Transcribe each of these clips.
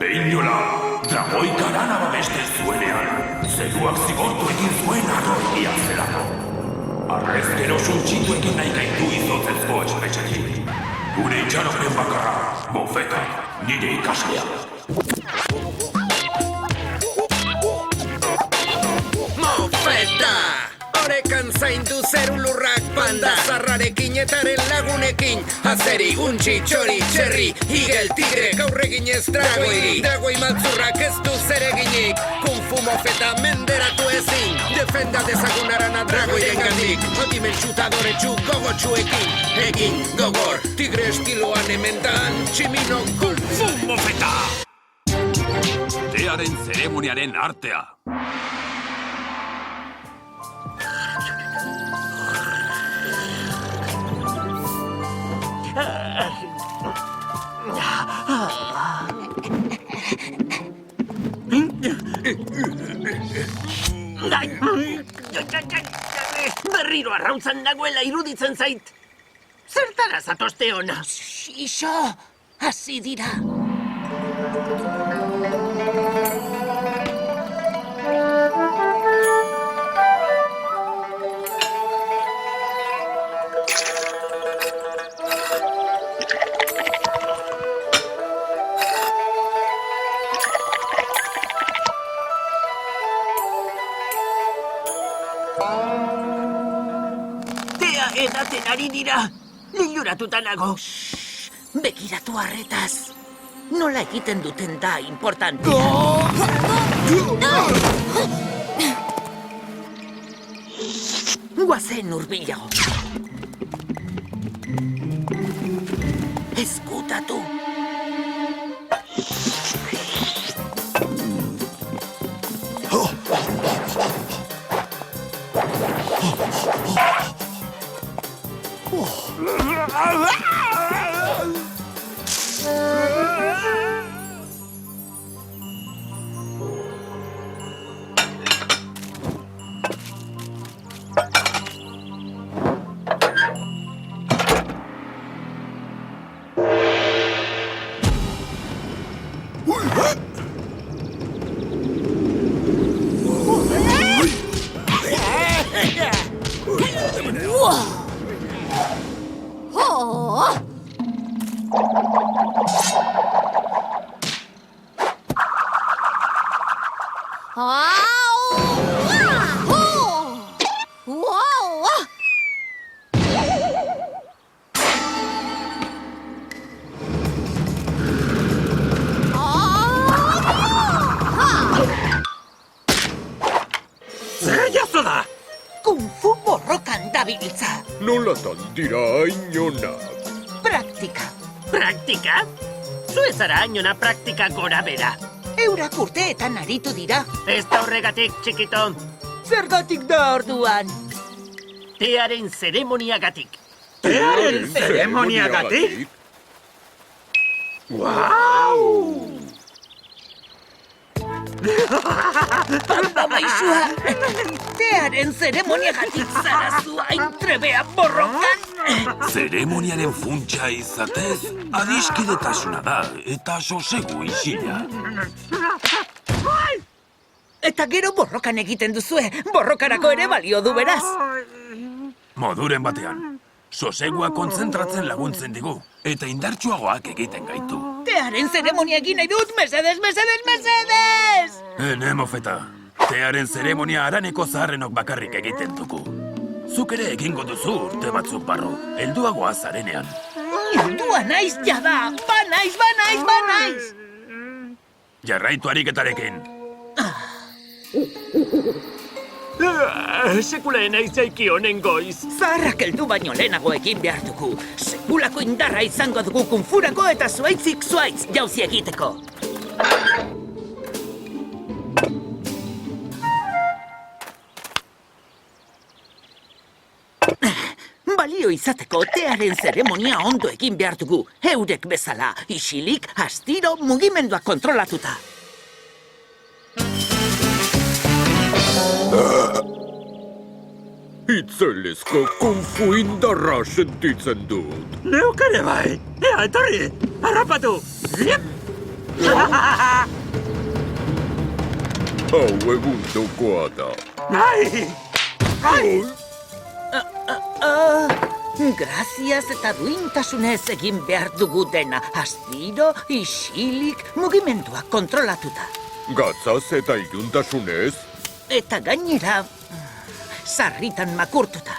Peinola, dragoika lana babesten zuenean, zeruak zigortu egin zuen arroia zelako. Arrezkero suntxitu egin nahi gaitu izotzezko espetxetik. Gure itxaropen bakarra, Mofeta, nire ikaslea. Mofeta! Horekan zaindu zeru lurrak panda zarrarekin etaren lagunekin azeri, untxi, txori, txerri, igel, tigre, gaurregin ez dragoiri dragoi maltzurrak ez du zereginik Kung Fu Mofeta menderatu ezin defenda dezagun arana dragoiren gandik Odimen txutadore txu gogotxuekin egin gogor tigre estiloan ementan tximino Kung Fu Mofeta! Tearen zeremoniaren artea. Berriro arrautzan dagoela iruditzen zait. Zertara zatozte hona? Ixo, hasi dira. Tea edaten ari dira. Liluratuta nago. Begiratu arretaz. Nola egiten duten da importante. Guazen hurbilago. Ezkutatu. Kung Fu borrokan dabiltza. Nolatan dira ainonak? Praktika. Praktika? Zu ez zara ainona praktika gora bera. Eurak urteetan aritu dira. Ez da horregatik, txikito. Zergatik da orduan. Tearen zeremoniagatik. Tearen zeremoniagatik? Wow! Panda maizua! Tearen zeremoniagatik zara zu hain trebea borrokan! Zeremoniaren funtsa izatez, adiskidetasuna da eta sosegu isila. Eta gero borrokan egiten duzue, borrokarako ere balio du beraz. Moduren batean, sosegua kontzentratzen laguntzen digu, eta indartsuagoak egiten gaitu. Tearen zeremonia egin nahi dut, mesedez, mesedez, mesedez! Ene, Mofeta, tearen zeremonia haraneko zaharrenok bakarrik egiten dugu. Zuk ere egingo duzu urte batzuk barru, helduagoa zarenean. Heldua naiz jada, banaiz! Jarraitu ariketarekin. Sekula naitzaiki honen goiz. Zaharrak heldu baino lehenago egin behar dugu. Sekulako indarra izango dugu kunfurako eta zuaitzik zuaitz jauzi egiteko. Balio izateko tearen zeremonia ondo egin behar dugu. Eurek bezala, isilik, astiro, mugimendua kontrolatuta. Itzelezko kung-fu indarra sentitzen dut. Neuk ere bai. Ea, etorri, harrapatu. Zip! Hau egundokoa da. Ai! Graziaz eta duintasunez egin behar dugu dena. Astiro, isilik, mugimenduak kontrolatuta. Gatzaz eta iluntasunez? Eta gainera, sarritan makurtuta.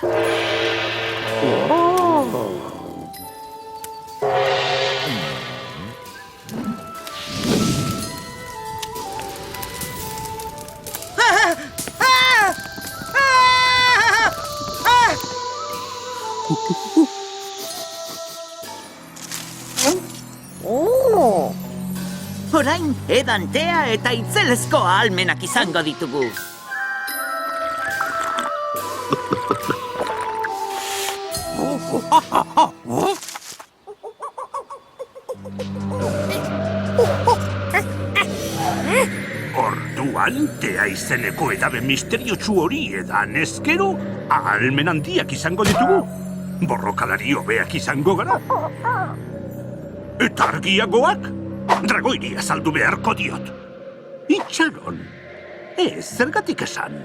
Orain, edantea eta itzelezko ahalmenak izango ditugu. Orduan, tea izeneko edabe misteriotsu hori edan ezkero, ahalmen handiak izango ditugu. Borrokalari hobeak izango gara. Eta argiagoak, dragoiri azaldu beharko diot. Itxaron, ez, zergatik esan.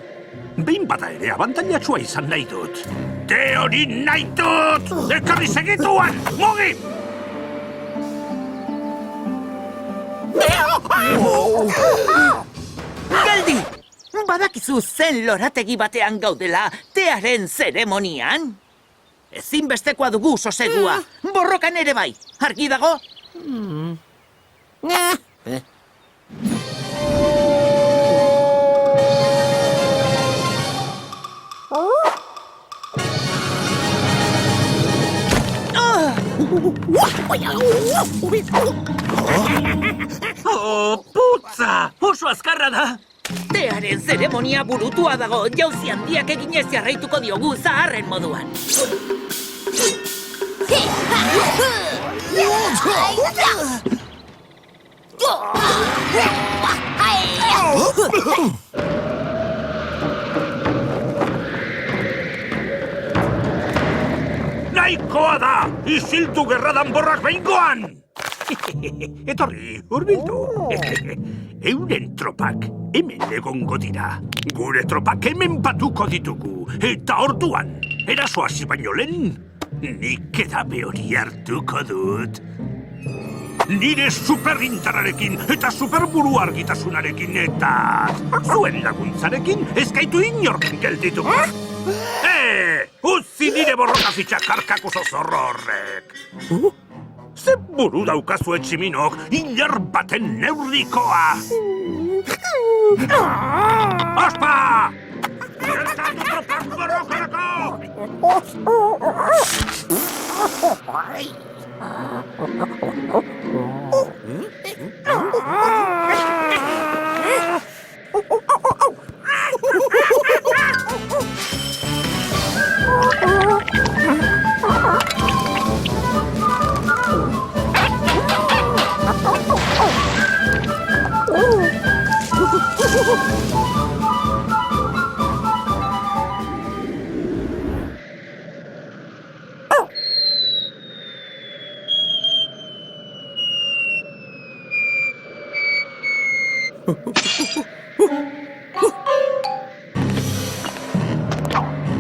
Behin bada ere abantailatsua izan nahi dut. Te hori nahi dut! Ekarri segituan, mugi! Geldi! Badakizu zen lorategi batean gaudela tearen zeremonian? Ezinbestekoa dugu sosegua. Borrokan ere bai. Argi dago? Oh, putza! Oso azkarra da! Tearen zeremonia burutua dago. Jauzi handiak eginez jarraituko diogu zaharren moduan. Nahikoa da! Isildu gerradan borrak behingoan! Etorri, hurbildu. Euren tropak hemen egongo dira. Gure tropak hemen batuko ditugu. Eta orduan, eraso hasi baino lehen, nik edabe hori hartuko dut. Nire superindarrarekin eta superburu argitasunarekin eta zuen laguntzarekin ez gaitu inorken geldituko. Utzi nire borrokazitxak karkakuso zorro horrek. Ze buru daukazu etximinok, inar baten neurrikoa! Ospa! Gertatu tropak borrokarako!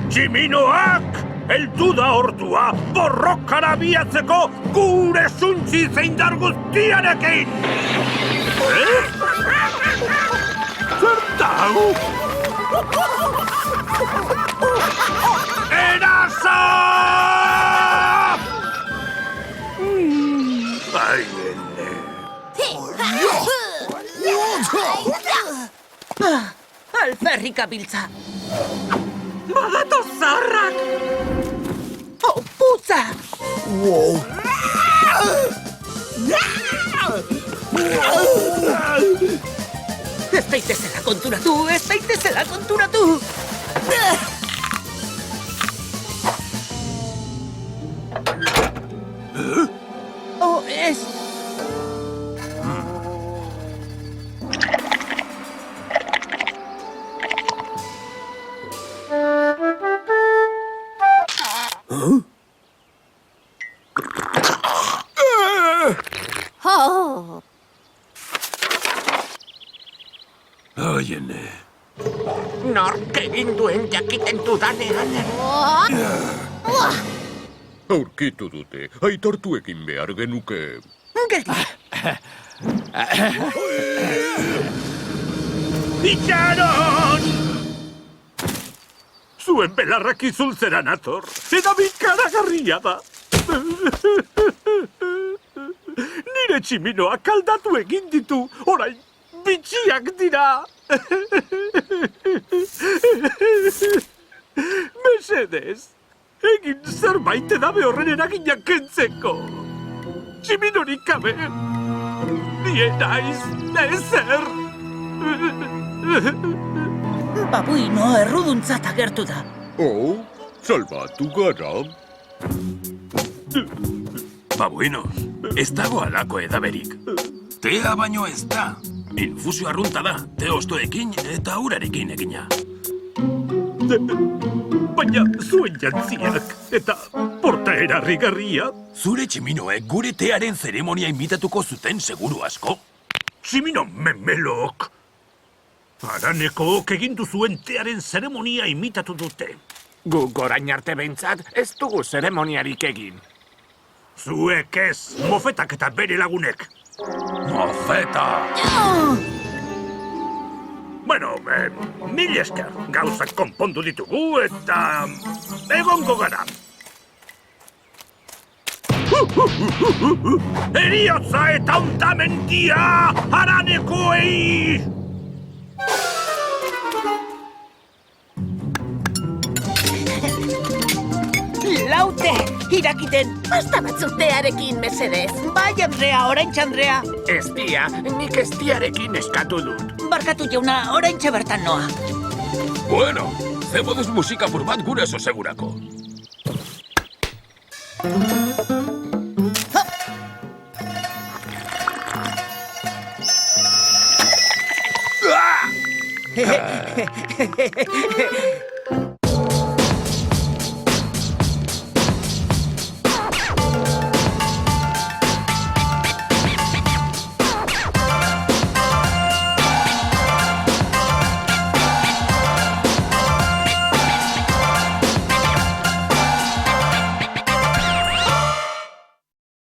Tximinoak! Heldu da ordua borrokara biatzeko gure zuntzi zeindar guztiarekin! Zertau? Eraso! Aiene. Alferrik abiltza. Badato zarrak! Oh, putza! Ez daitezela konturatu, ez daitezela konturatu! Oh, ez... Aiene. Nork egin duen jakiten dudanean. Aurkitu dute, aitortu egin behar genuke. Geldi, Itxaron! Zuen belarrak izultzera nator, eta bikaragarria da. Nire tximinoak aldatu egin ditu, orain bitxiak dira. Mesedez, egin zerbait edabe horren eraginak kentzeko. Tximinorik gabe, nie naiz, ezer. babuino erruduntzat agertu da. Oh, salbatu gara. Babuinos, ez dago alako edaberik. Tea baino ez da. Infusio arrunta da, te ostoekin eta urarekin egina. Baina zuen jantziak eta portaera rigarria. Zure tximinoek gure tearen zeremonia imitatuko zuten seguru asko. Tximino memelok! Haranekok egindu zuen tearen zeremonia imitatu dute. Gu gorain arte behintzat ez dugu zeremoniarik egin. Zuek ez, mofetak eta bere lagunek. Mofeta! Bueno, mil esker, gauzak konpondu ditugu eta egongo gara. Eriotza eta ontamendia haranekoei! Laute, irakiten. Basta batzutearekin, mesedez. Bai, Andrea, oraintxe, Andrea. Ez dia, nik ez diarekin eskatu dut. Barkatu jauna, oraintxe bertan noa. Bueno, ze moduz musika pur bat gure segurako.